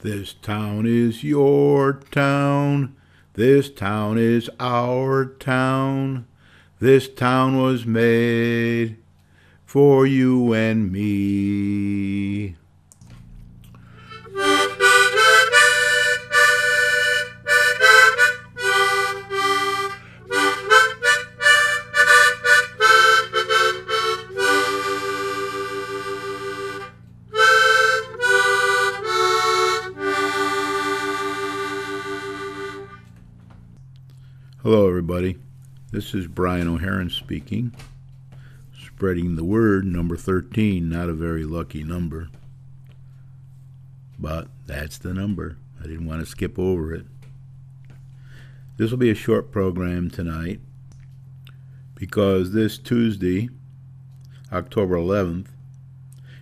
This town is your town. This town is our town. This town was made for you and me. Hello, everybody. This is Brian O'Haron speaking. Spreading the word, number 13, not a very lucky number. But that's the number. I didn't want to skip over it. This will be a short program tonight because this Tuesday, October 11th,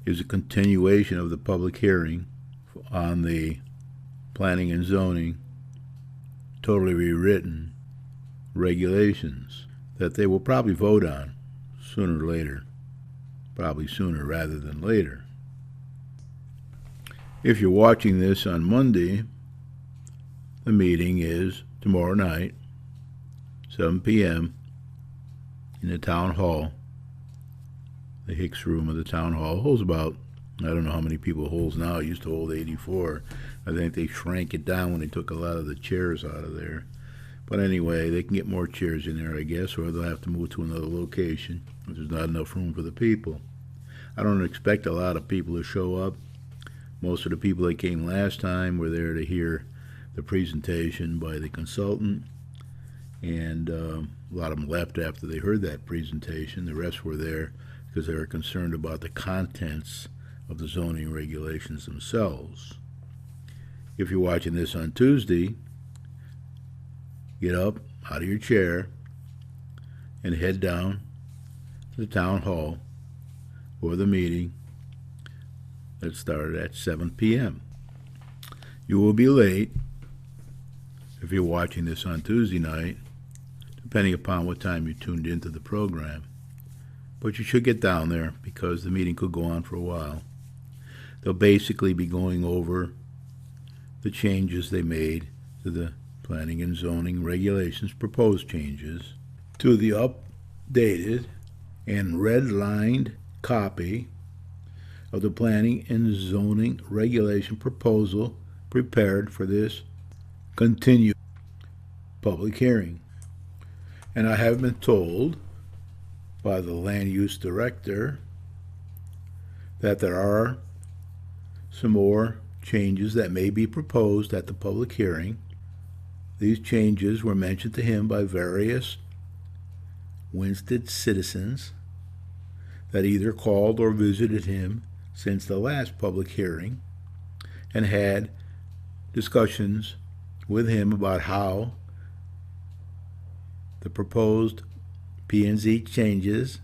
is a continuation of the public hearing on the Planning and Zoning totally rewritten regulations that they will probably vote on sooner or later, probably sooner rather than later. If you're watching this on Monday, the meeting is tomorrow night, 7 p.m. in the town hall. The Hicks room of the town hall holds about, I don't know how many people it holds now. It used to hold 84. I think they shrank it down when they took a lot of the chairs out of there. But anyway, they can get more chairs in there, I guess, or they'll have to move to another location if there's not enough room for the people. I don't expect a lot of people to show up. Most of the people that came last time were there to hear the presentation by the consultant, and a lot of them left after they heard that presentation. The rest were there because they were concerned about the contents of the zoning regulations themselves. If you're watching this on Tuesday, get up out of your chair and head down to the town hall for the meeting that started at 7 p.m. You will be late if you're watching this on Tuesday night, depending upon what time you tuned into the program. But you should get down there because the meeting could go on for a while. They'll basically be going over the changes they made to the Planning and Zoning regulations, proposed changes to the updated and redlined copy of the Planning and Zoning regulation proposal prepared for this continued public hearing. And I have been told by the land use director that there are some more changes that may be proposed at the public hearing. These changes were mentioned to him by various Winsted citizens that either called or visited him since the last public hearing and had discussions with him about how the proposed P&Z changes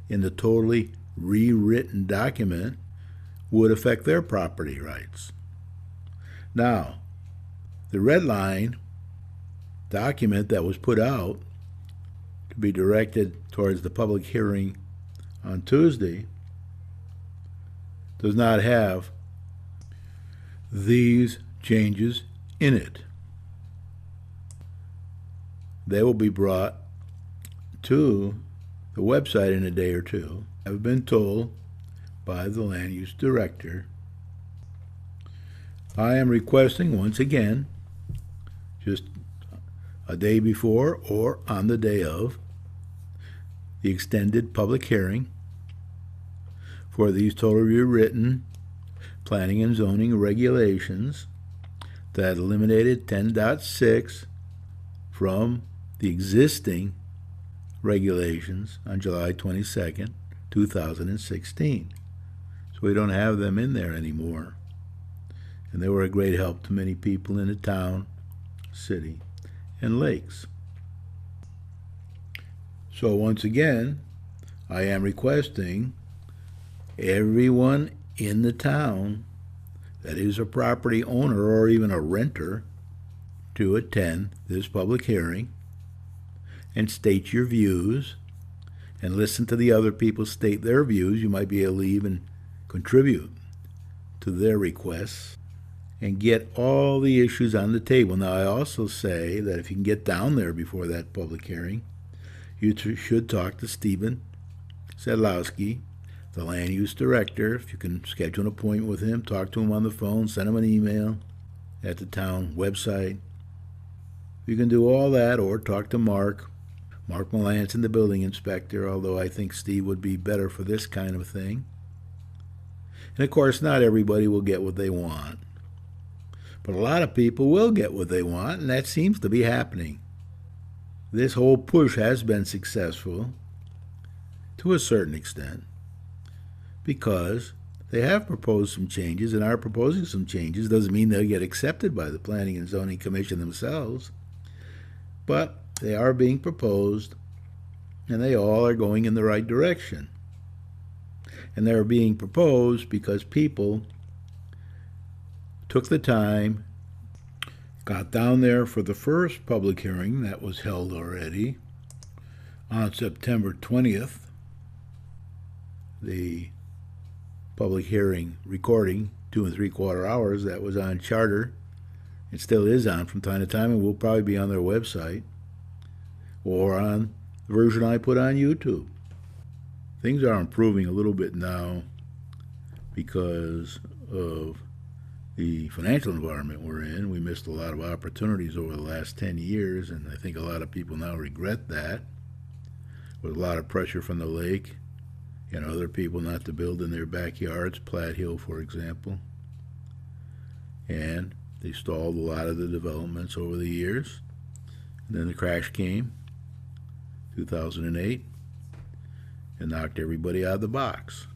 in the totally rewritten document would affect their property rights. Now, the red line document that was put out to be directed towards the public hearing on Tuesday does not have these changes in it. They will be brought to the website in a day or two. I've been told by the land use director. I am requesting once again, just a day before or on the day of the extended public hearing for these totally rewritten planning and zoning regulations that eliminated 10.6 from the existing regulations on July 22nd, 2016. So we don't have them in there anymore. And they were a great help to many people in the town, city, and lakes. So once again, I am requesting everyone in the town that is a property owner or even a renter to attend this public hearing and state your views and listen to the other people state their views. You might be able to even contribute to their requests and get all the issues on the table. Now, I also say that if you can get down there before that public hearing, you should talk to Stephen Sadlowski, the land use director. If you can schedule an appointment with him, talk to him on the phone, send him an email at the town website. You can do all that, or talk to Mark Melanson, the building inspector, although I think Steve would be better for this kind of thing. And of course, not everybody will get what they want, but a lot of people will get what they want, and that seems to be happening. This whole push has been successful to a certain extent because they have proposed some changes and are proposing some changes. Doesn't mean they'll get accepted by the Planning and Zoning Commission themselves, but they are being proposed, and they all are going in the right direction. And they're being proposed because people took the time, got down there for the first public hearing that was held already on September 20th. The public hearing recording, 2 3/4 hours, that was on Charter. It still is on from time to time, and will probably be on their website or on the version I put on YouTube. Things are improving a little bit now because of the financial environment we're in. We missed a lot of opportunities over the last 10 years, and I think a lot of people now regret that, with a lot of pressure from the lake and other people not to build in their backyards, Platte Hill, for example. And they stalled a lot of the developments over the years. And then the crash came, 2008, and knocked everybody out of the box.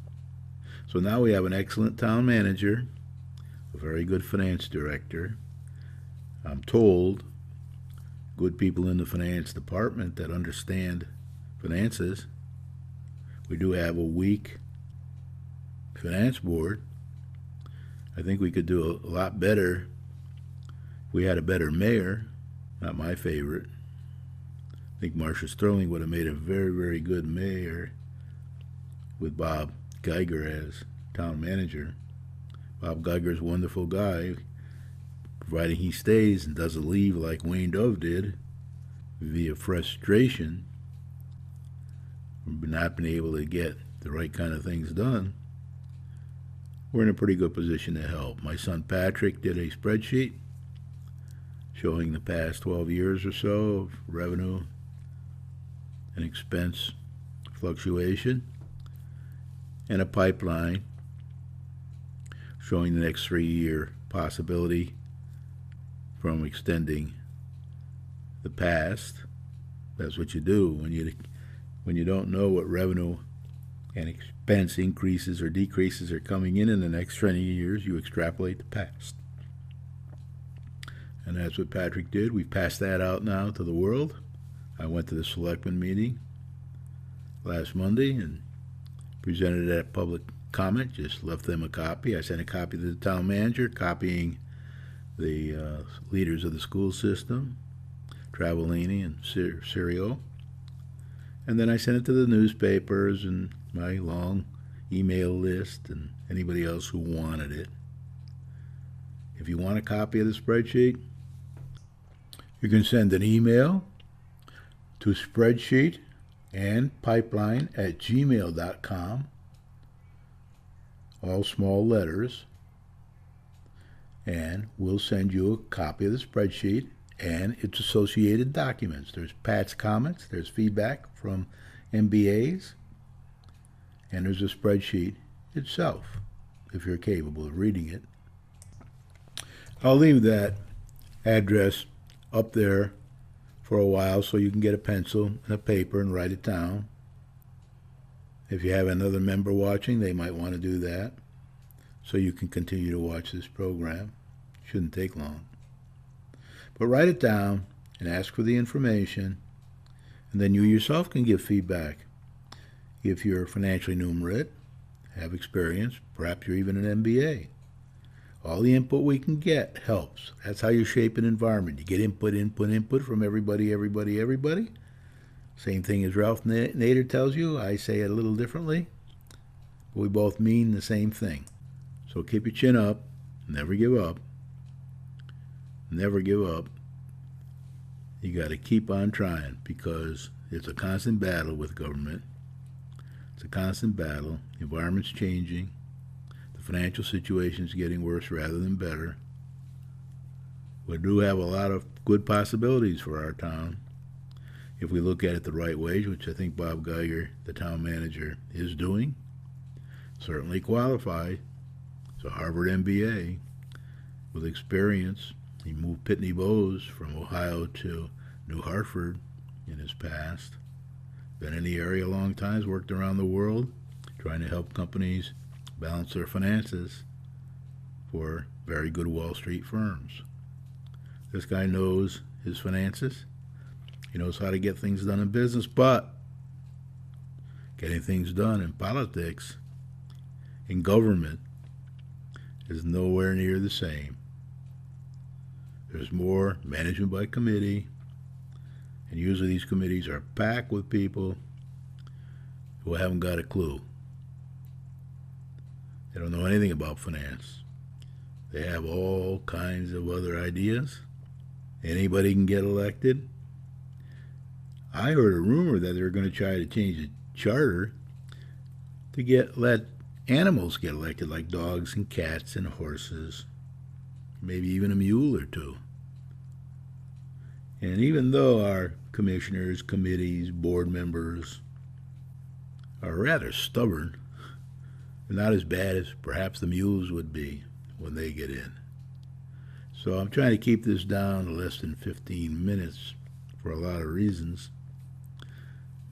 So now we have an excellent town manager, a very good finance director. I'm told good people in the finance department that understand finances. We do have a weak finance board. I think we could do a lot better if we had a better mayor. Not my favorite. I think Marcia Sterling would have made a very, very good mayor with Bob Geiger as town manager. Bob Geiger's a wonderful guy, providing he stays and doesn't leave like Wayne Dove did via frustration, not been able to get the right kind of things done. We're in a pretty good position to help. My son Patrick did a spreadsheet showing the past 12 years or so of revenue and expense fluctuation, and a pipeline showing the next 3-year possibility from extending the past. That's what you do when you don't know what revenue and expense increases or decreases are coming in the next 20 years. You extrapolate the past. And that's what Patrick did. We've passed that out now to the world. I went to the selectmen meeting last Monday and presented that public comment, just left them a copy. I sent a copy to the town manager, copying the leaders of the school system, Travellini and Serio. And then I sent it to the newspapers and my long email list and anybody else who wanted it. If you want a copy of the spreadsheet, you can send an email to spreadsheetandpipeline@gmail.com, all small letters, and we'll send you a copy of the spreadsheet and its associated documents. There's Pat's comments, there's feedback from MBAs, and there's a spreadsheet itself, if you're capable of reading it. I'll leave that address up there for a while so you can get a pencil and a paper and write it down. If you have another member watching, they might want to do that so you can continue to watch this program. Shouldn't take long. But write it down and ask for the information, and then you yourself can give feedback. If you're financially numerate, have experience, perhaps you're even an MBA. All the input we can get helps. That's how you shape an environment. You get input from everybody. Same thing as Ralph Nader tells you. I say it a little differently, but we both mean the same thing. So keep your chin up, never give up, never give up. You got to keep on trying, because it's a constant battle with government. It's a constant battle. The environment's changing. The financial situation's getting worse rather than better. We do have a lot of good possibilities for our town if we look at it the right way, which I think Bob Geiger, the town manager, is doing. Certainly qualified. He's a Harvard MBA with experience. He moved Pitney Bowes from Ohio to New Hartford in his past. Been in the area a long time, worked around the world trying to help companies balance their finances for very good Wall Street firms. This guy knows his finances. He knows how to get things done in business, but getting things done in politics, in government, is nowhere near the same. There's more management by committee, and usually these committees are packed with people who haven't got a clue. They don't know anything about finance. They have all kinds of other ideas. Anybody can get elected. I heard a rumor that they're going to try to change the charter to let animals get elected, like dogs and cats and horses, maybe even a mule or two. And even though our commissioners, committees, board members are rather stubborn, they're not as bad as perhaps the mules would be when they get in. So I'm trying to keep this down to less than 15 minutes for a lot of reasons,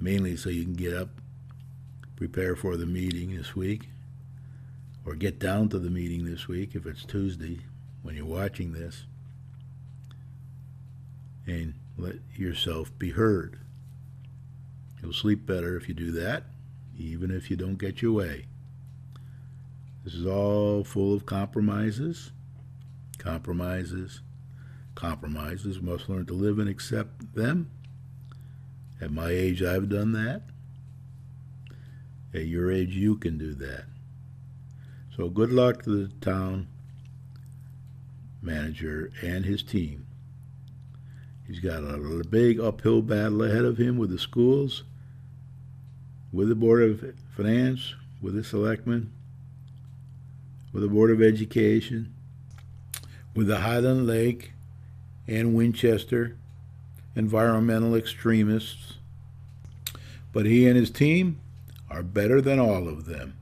mainly so you can get up, prepare for the meeting this week, or get down to the meeting this week if it's Tuesday when you're watching this, and let yourself be heard. You'll sleep better if you do that, even if you don't get your way. This is all full of compromises. Compromises. Compromises. Must learn to live and accept them. At my age, I've done that. At your age, you can do that. So good luck to the town manager and his team. He's got a big uphill battle ahead of him with the schools, with the Board of Finance, with the selectmen, with the Board of Education, with the Highland Lake and Winchester environmental extremists. But he and his team are better than all of them.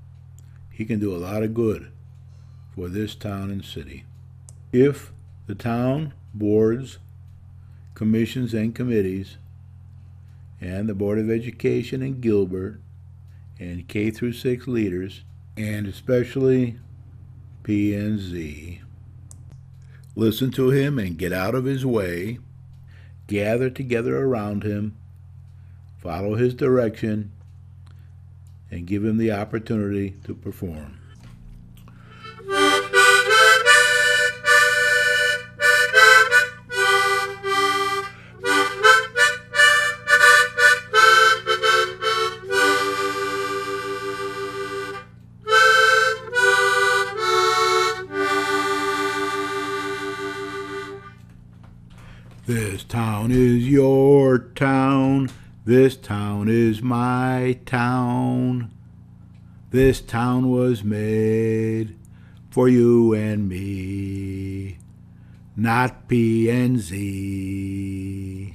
He can do a lot of good for this town and city. If the town boards, commissions, and committees, and the Board of Education in Gilbert, and K through 6 leaders, and especially P and Z, listen to him and get out of his way, gather together around him, follow his direction, and give him the opportunity to perform. This town is your town. This town is my town. This town was made for you and me, not P and Z.